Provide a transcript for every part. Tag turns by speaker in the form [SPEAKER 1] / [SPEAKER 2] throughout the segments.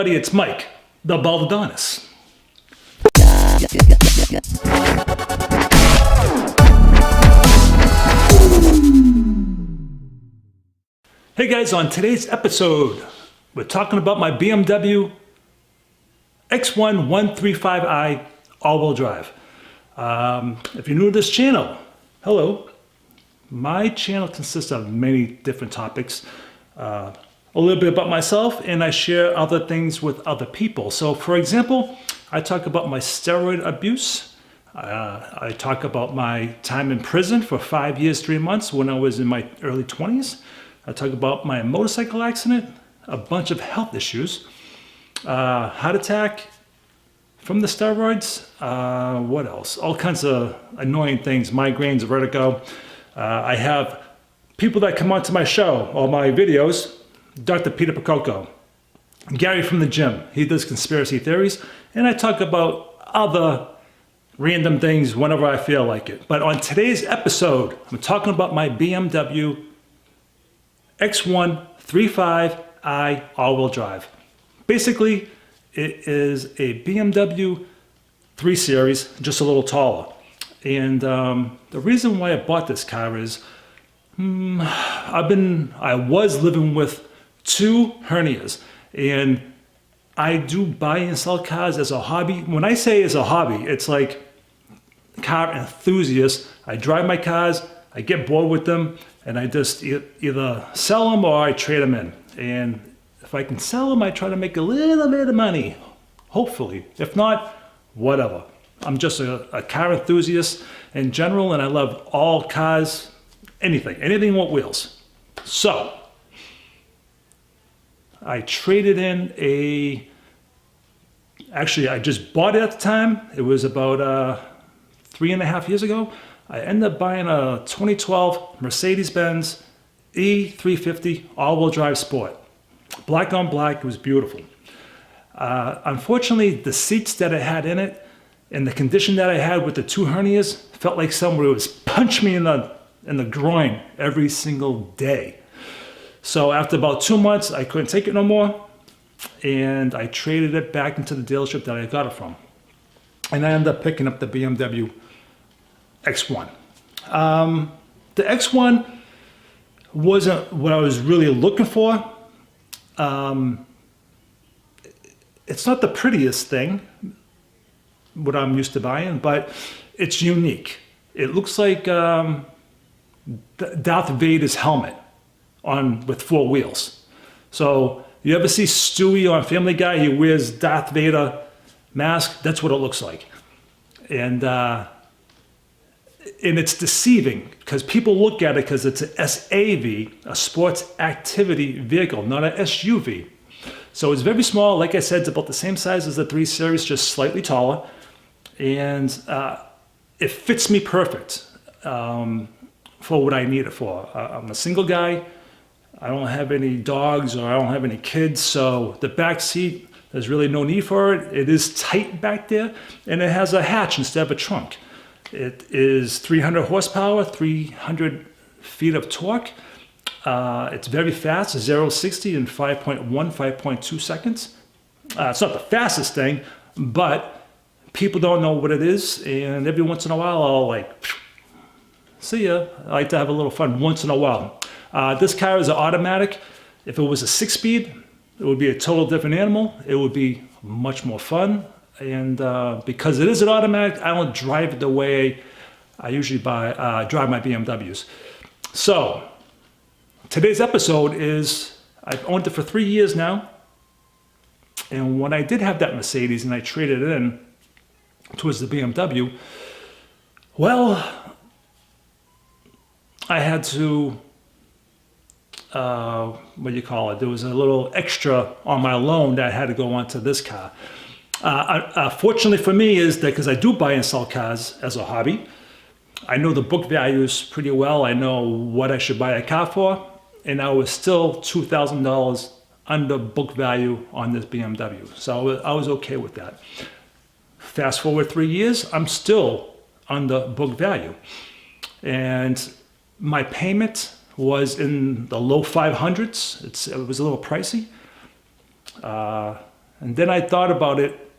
[SPEAKER 1] everybody, it's Mike, the Baldadonis. Hey guys, on today's episode, we're talking about my BMW X1 135i all-wheel drive. If you're new to this channel, hello. My channel consists of many different topics. A little bit about myself, and I share other things with other people. So for example, I talk about my steroid abuse. I talk about my time in prison for 5 years, 3 months when I was in my early 20s. I talk about my motorcycle accident, a bunch of health issues, heart attack from the steroids, what else? All kinds of annoying things, migraines, vertigo. I have people that come onto my show or my videos. Dr. Peter Picoco, Gary from the gym, he does conspiracy theories, and I talk about other random things whenever I feel like it. But on today's episode, I'm talking about my BMW X1 35i all-wheel drive. Basically, it is a BMW 3 Series, just a little taller. And the reason why I bought this car is I was living with 2 hernias, and I do buy and sell cars as a hobby. When I say as a hobby, it's like car enthusiast. I drive my cars, I get bored with them, and I just either sell them or I trade them in. And if I can sell them, I try to make a little bit of money, hopefully. If not, whatever. I'm just a car enthusiast in general, and I love all cars, anything with wheels. So I traded in actually I just bought it at the time. It was about 3.5 years ago. I ended up buying a 2012 Mercedes-Benz E350 all-wheel drive Sport. Black on black, it was beautiful. Unfortunately, the seats that it had in it and the condition that I had with the 2 hernias felt like somebody was punching me in the groin every single day. So after about 2 months, I couldn't take it no more, and I traded it back into the dealership that I got it from. And I ended up picking up the BMW X1. The X1 wasn't what I was really looking for. It's not the prettiest thing, what I'm used to buying, but it's unique. It looks like Darth Vader's helmet with 4 wheels. So you ever see Stewie on Family Guy? He wears Darth Vader mask. That's what it looks like. And it's deceiving because people look at it because it's an SAV, a sports activity vehicle, not an SUV. So it's very small. Like I said, it's about the same size as the 3 Series, just slightly taller. And it fits me perfect for what I need it for. I'm a single guy. I don't have any dogs or I don't have any kids, so the back seat, there's really no need for it. It is tight back there, and it has a hatch instead of a trunk. It is 300 horsepower, 300 feet of torque. It's very fast, 0 to 60 in 5.2 seconds. It's not the fastest thing, but people don't know what it is, and every once in a while I'll like, see ya. I like to have a little fun once in a while. This car is an automatic. If it was a 6-speed, it would be a total different animal. It would be much more fun. And because it is an automatic, I don't drive it the way I usually drive my BMWs. So today's episode is, I've owned it for 3 years now. And when I did have that Mercedes and I traded it in towards the BMW, well, I had to, what do you call it? There was a little extra on my loan that had to go onto this car. Fortunately for me is that because I do buy and sell cars as a hobby, I know the book values pretty well. I know what I should buy a car for, and I was still $2,000 under book value on this BMW. So I was okay with that. Fast forward 3 years, I'm still under book value. And my payment was in the low 500s. It was a little pricey. And then I thought about it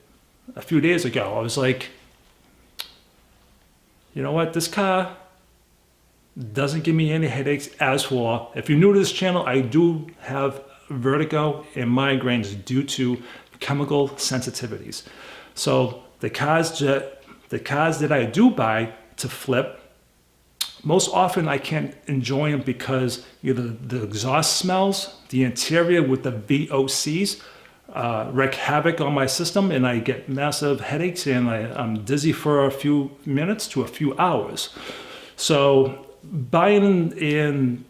[SPEAKER 1] a few days ago. I was like, you know what, this car doesn't give me any headaches. As for, if you're new to this channel, I do have vertigo and migraines due to chemical sensitivities. So the cars that I do buy to flip, most often I can't enjoy them because either the exhaust smells, the interior with the VOCs wreak havoc on my system, and I get massive headaches, and I'm dizzy for a few minutes to a few hours. So buying and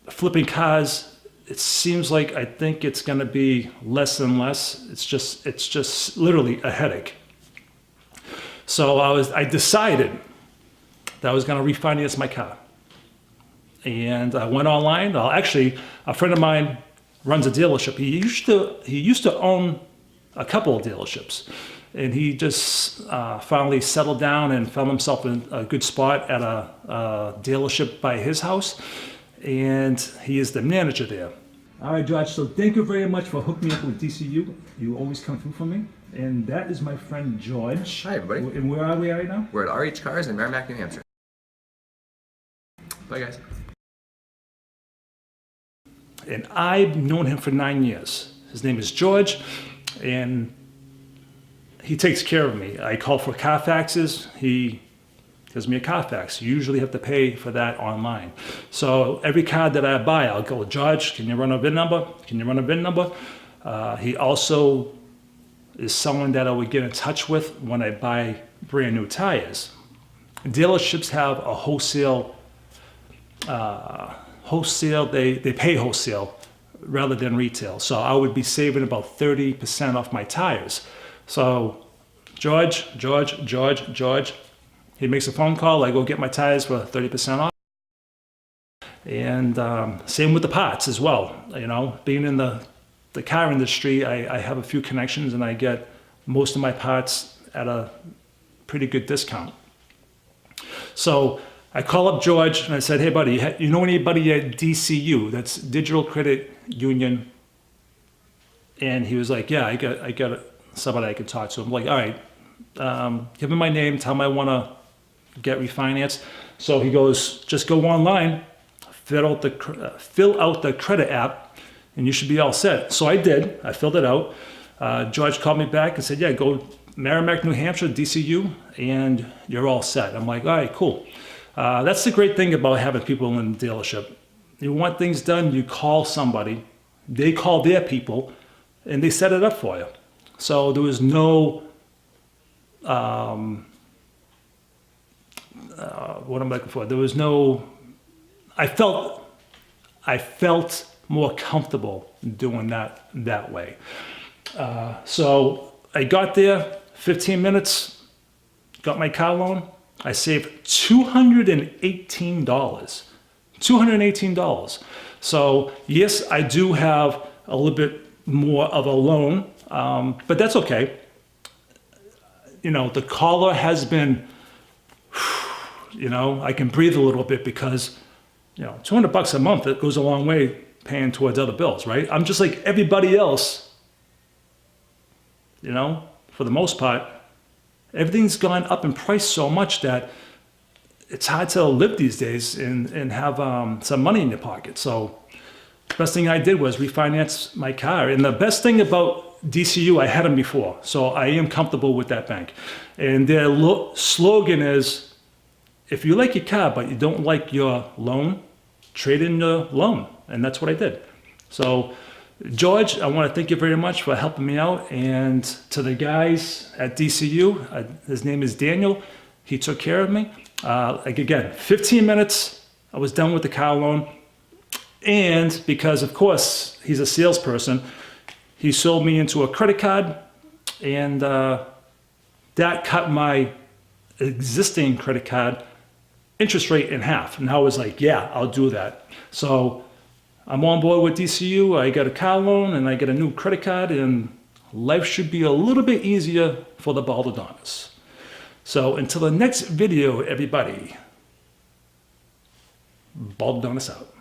[SPEAKER 1] flipping cars, it seems like I think it's going to be less and less. It's just literally a headache. So I decided that I was going to refinance my car, and I went online. Actually, a friend of mine runs a dealership. He used to own a couple of dealerships, and he just finally settled down and found himself in a good spot at a dealership by his house, and he is the manager there. All right, George, so thank you very much for hooking me up with DCU. You always come through for me. And that is my friend George.
[SPEAKER 2] Hi, everybody.
[SPEAKER 1] And where are we right now?
[SPEAKER 2] We're at RH Cars in Merrimack, New Hampshire. Bye, guys.
[SPEAKER 1] And I've known him for 9 years. His name is George, and he takes care of me. I call for Carfaxes. He gives me a Carfax. You usually have to pay for that online. So every car that I buy, I'll go, George, can you run a VIN number? Can you run a VIN number? He also is someone that I would get in touch with when I buy brand new tires. Dealerships have a wholesale, they pay wholesale rather than retail. So I would be saving about 30% off my tires. So George, he makes a phone call, I go get my tires for 30% off. And same with the parts as well. You know, being in the car industry, I have a few connections, and I get most of my parts at a pretty good discount. So I call up George and I said, hey buddy, you know anybody at DCU, that's Digital Credit Union? And he was like, yeah, I got somebody I could talk to. I'm like, all right, give him my name, tell him I want to get refinanced. So he goes, just go online, fill out the credit app, and you should be all set. So I did. I filled it out. George called me back and said, yeah, go Merrimack, New Hampshire, DCU, and you're all set. I'm like, all right, cool. That's the great thing about having people in the dealership. You want things done, you call somebody, they call their people, and they set it up for you. So there was no, what am I looking for? There was no, I felt more comfortable doing that way. So I got there, 15 minutes, got my car loan. I saved $218. $218. So yes, I do have a little bit more of a loan, but that's okay. You know, the collar has been, you know, I can breathe a little bit because, you know, $200 a month, it goes a long way paying towards other bills, right? I'm just like everybody else, you know, for the most part. Everything's gone up in price so much that it's hard to live these days and have some money in your pocket. So the best thing I did was refinance my car. And the best thing about DCU, I had them before, so I am comfortable with that bank. And their slogan is, if you like your car but you don't like your loan, trade in the loan. And that's what I did. So George, I want to thank you very much for helping me out. And to the guys at DCU, his name is Daniel. He took care of me. Like again, 15 minutes, I was done with the car loan. And because of course, he's a salesperson, he sold me into a credit card, and that cut my existing credit card interest rate in half. And I was like, yeah, I'll do that. So I'm on board with DCU. I got a car loan and I get a new credit card, and life should be a little bit easier for the Baldadonis. So until the next video, everybody, Baldadonis out.